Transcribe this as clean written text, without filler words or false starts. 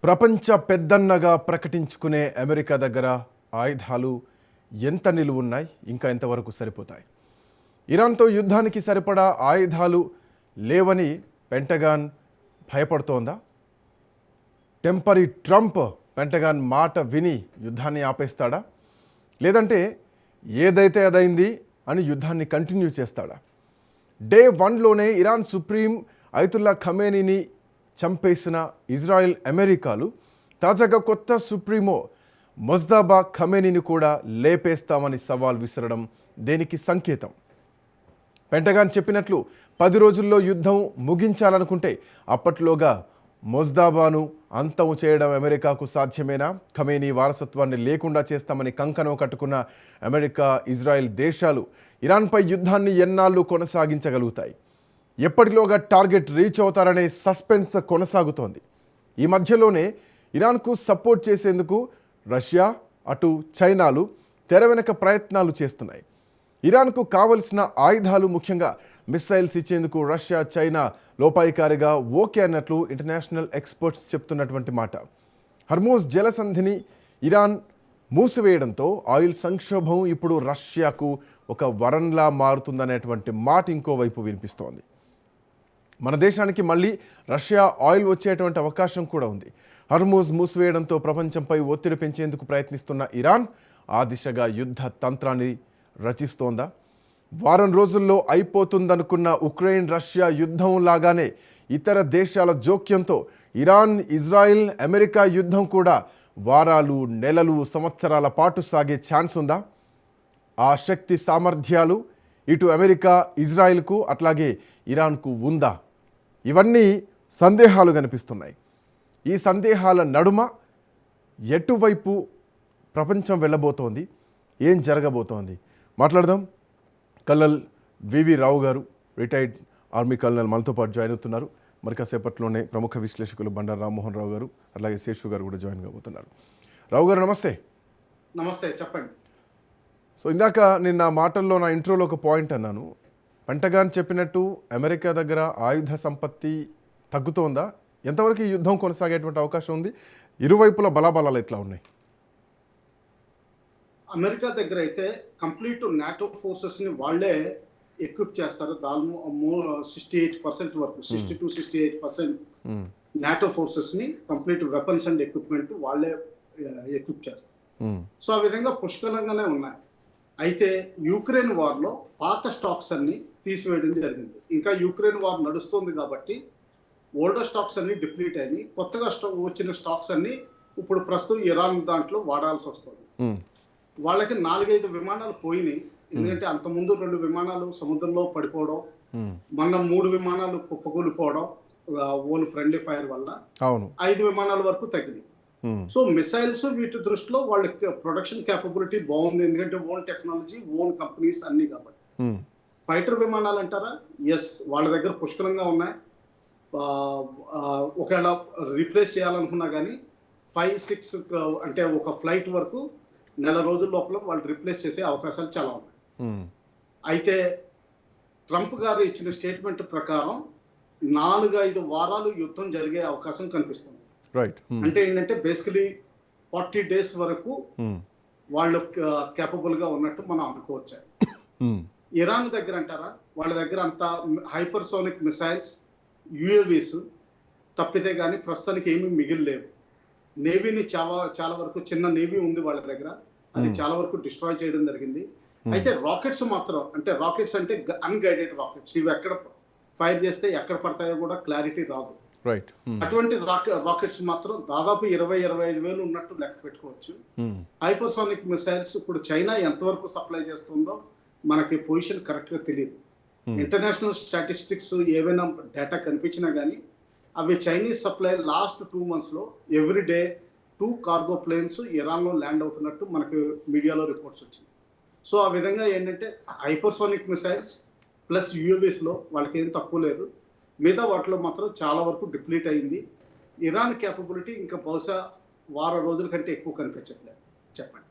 ప్రపంచ పెద్దన్నగా ప్రకటించుకునే అమెరికా దగ్గర ఆయుధాలు ఎంత నిలువున్నాయి, ఇంకా ఎంతవరకు సరిపోతాయి? ఇరాన్తో యుద్ధానికి సరిపడా ఆయుధాలు లేవని పెంటగాన్ భయపడుతోందా? టెంపరీ ట్రంప్ పెంటగాన్ మాట విని యుద్ధాన్ని ఆపేస్తాడా, లేదంటే ఏదైతే అదైంది అని యుద్ధాన్ని కంటిన్యూ చేస్తాడా? డే 1లోనే ఇరాన్ సుప్రీం అయతుల్లా ఖమేనీని చంపేసిన ఇజ్రాయెల్, అమెరికాలు తాజాగా కొత్త సుప్రీమో మొజ్తబా ఖమేనీని కూడా లేపేస్తామని సవాల్ విసరడం దేనికి సంకేతం? పెంటగాన్ చెప్పినట్లు 10 రోజుల్లో యుద్ధం ముగించాలనుకుంటే అప్పట్లోగా మొజ్తబాను అంతం చేయడం అమెరికాకు సాధ్యమేనా? ఖమేనీ వారసత్వాన్ని లేకుండా చేస్తామని కంకణం కట్టుకున్న అమెరికా, ఇజ్రాయెల్ దేశాలు ఇరాన్పై యుద్ధాన్ని ఎన్నాళ్ళు కొనసాగించగలుగుతాయి? ఎప్పటిలోగా టార్గెట్ రీచ్ అవుతారనే సస్పెన్స్ కొనసాగుతోంది. ఈ మధ్యలోనే ఇరాన్కు సపోర్ట్ చేసేందుకు రష్యా, అటు చైనాలు తెర వెనక ప్రయత్నాలు చేస్తున్నాయి. ఇరాన్కు కావలసిన ఆయుధాలు, ముఖ్యంగా మిస్సైల్స్ ఇచ్చేందుకు రష్యా, చైనా లోపాయికారిగా ఓకే అన్నట్లు ఇంటర్నేషనల్ ఎక్స్పర్ట్స్ చెప్తున్నటువంటి మాట. హర్మోజ్ జలసంధిని ఇరాన్ మూసివేయడంతో ఆయిల్ సంక్షోభం ఇప్పుడు రష్యాకు ఒక వరంలా మారుతుందనేటువంటి మాట ఇంకోవైపు వినిపిస్తోంది. మన దేశానికి మళ్ళీ రష్యా ఆయిల్ వచ్చేటువంటి అవకాశం కూడా ఉంది. హర్మూజ్ మూసివేయడంతో ప్రపంచంపై ఒత్తిడి పెంచేందుకు ప్రయత్నిస్తున్న ఇరాన్ ఆ దిశగా యుద్ధ తంత్రాన్ని రచిస్తోందా? వారం రోజుల్లో అయిపోతుందనుకున్న ఉక్రెయిన్ రష్యా యుద్ధం లాగానే ఇతర దేశాల జోక్యంతో ఇరాన్, ఇజ్రాయిల్, అమెరికా యుద్ధం కూడా వారాలు, నెలలు, సంవత్సరాల పాటు సాగే ఛాన్స్ ఉందా? ఆ శక్తి సామర్థ్యాలు ఇటు అమెరికా, ఇజ్రాయిల్కు అట్లాగే ఇరాన్కు ఉందా? ఇవన్నీ సందేహాలు కనిపిస్తున్నాయి. ఈ సందేహాల నడుమ ఎటువైపు ప్రపంచం వెళ్ళబోతోంది, ఏం జరగబోతోంది మాట్లాడదాం. కల్నల్ వివి రావు గారు, రిటైర్డ్ ఆర్మీ కల్నల్, మనతో పాటు జాయిన్ అవుతున్నారు. మరి కాసేపట్లోనే ప్రముఖ విశ్లేషకులు బండారు రామ్మోహన్ రావు గారు, అలాగే శేషు గారు కూడా జాయిన్ కాబోతున్నారు. రావు గారు నమస్తే. నమస్తే, చెప్పండి. సో ఇందాక నేను నా మాటల్లో, నా ఇంట్రోలో ఒక పాయింట్ అన్నాను. పెంటగాన్ చెప్పినట్టు అమెరికా దగ్గర ఆయుధ సంపత్తి తగ్గుతోందా? ఎంతవరకు ఈ యుద్ధం కొనసాగేటువంటి అవకాశం ఉంది? ఇరువైపుల బలాబలాలు ఎట్లా ఉన్నాయి? అమెరికా దగ్గర అయితే కంప్లీట్ నాటో ఫోర్సెస్ని వాళ్ళే ఎక్విప్ చేస్తారు. దాదాపు 68% వరకు, 60-68% నాటో ఫోర్సెస్ని కంప్లీట్ వెపన్స్ అండ్ ఎక్విప్మెంట్ వాళ్ళే ఎక్విప్ చేస్తారు. సో ఆ విధంగా పుష్కలంగానే ఉన్నాయి. అయితే యూక్రెయిన్ వార్లో పాత స్టాక్స్ అన్ని తీసివేయడం జరిగింది. ఇంకా యూక్రెయిన్ వార్ నడుస్తుంది కాబట్టి ఓల్డర్ స్టాక్స్ అన్ని డిప్లీట్ అయినాయి. కొత్తగా వచ్చిన స్టాక్స్ అన్ని ఇప్పుడు ప్రస్తుతం ఇరాన్ దాంట్లో వాడాల్సి వస్తుంది. వాళ్ళకి 4-5 విమానాలు పోయినాయి. ఎందుకంటే అంతకుముందు 2 విమానాలు సముద్రంలో పడిపోవడం, మొన్న 3 విమానాలు కుప్పకూలిపోవడం ఓన్ ఫ్రెండ్లీ ఫైర్ వల్ల 5 విమానాల వరకు తగ్గినాయి. సో మిసైల్స్ వీటి దృష్టిలో వాళ్ళ ప్రొడక్షన్ క్యాపబిలిటీ బాగుంది. ఎందుకంటే ఓన్ టెక్నాలజీ, ఓన్ కంపెనీస్ అన్ని కాబట్టి. ఫైటర్ విమానాలు అంటారా, ఎస్, వాళ్ళ దగ్గర పుష్కలంగా ఉన్నాయి. ఒకవేళ రీప్లేస్ చేయాలనుకున్నా కానీ 5-6 అంటే ఒక ఫ్లైట్ వరకు నెల రోజుల లోపల వాళ్ళు రీప్లేస్ చేసే అవకాశాలు చాలా ఉన్నాయి. అయితే ట్రంప్ గారు ఇచ్చిన స్టేట్మెంట్ ప్రకారం 4-5 వారాలు యుద్ధం జరిగే అవకాశం కనిపిస్తుంది. అంటే ఏంటంటే బేసికలీ 40 days వరకు వాళ్ళు కేపబుల్ గా ఉన్నట్టు మనం అనుకోవచ్చు. ఇరాన్ దగ్గర అంటారా, వాళ్ళ దగ్గర అంతా హైపర్సోనిక్ మిసైల్స్, యుఏవీస్ తప్పితే కానీ ప్రస్తుతానికి ఏమీ మిగిలిలేవు. నేవీని చాలా వరకు, చిన్న నేవీ ఉంది వాళ్ళ దగ్గర, అది చాలా వరకు డిస్ట్రాయ్ చేయడం జరిగింది. అయితే రాకెట్స్ మాత్రం, అంటే రాకెట్స్ అంటే అన్గైడెడ్ రాకెట్స్, ఇవి ఎక్కడ ఫైర్ చేస్తే ఎక్కడ పడతాయో కూడా క్లారిటీ రాదు. అటువంటి రాకెట్స్ మాత్రం దాదాపు 20-25 వేలు ఉన్నట్టు లెక్క పెట్టుకోవచ్చు. హైపర్సోనిక్ మిసైల్స్ ఇప్పుడు చైనా ఎంతవరకు సప్లై చేస్తుందో మనకి పొజిషన్ కరెక్ట్ గా తెలియదు. ఇంటర్నేషనల్ స్టాటిస్టిక్స్ ఏవైనా డేటా కనిపించినా కానీ అవి చైనీస్ సప్లై లాస్ట్ 2 months లో ఎవ్రీ డే 2 కార్గో ప్లేన్స్ ఇరాన్లో ల్యాండ్ అవుతున్నట్టు మనకి మీడియాలో రిపోర్ట్స్ వచ్చింది. సో ఆ విధంగా ఏంటంటే హైపర్సోనిక్ మిసైల్స్ ప్లస్ యుఏవీస్లో వాళ్ళకి ఏం తక్కువ లేదు. మిగతా వాటిలో మాత్రం చాలా వరకు డిప్లీట్ అయింది. ఇరాన్ క్యాపబిలిటీ ఇంకా బహుశా వారం రోజుల కంటే ఎక్కువ కనిపించట్లేదు. చెప్పండి.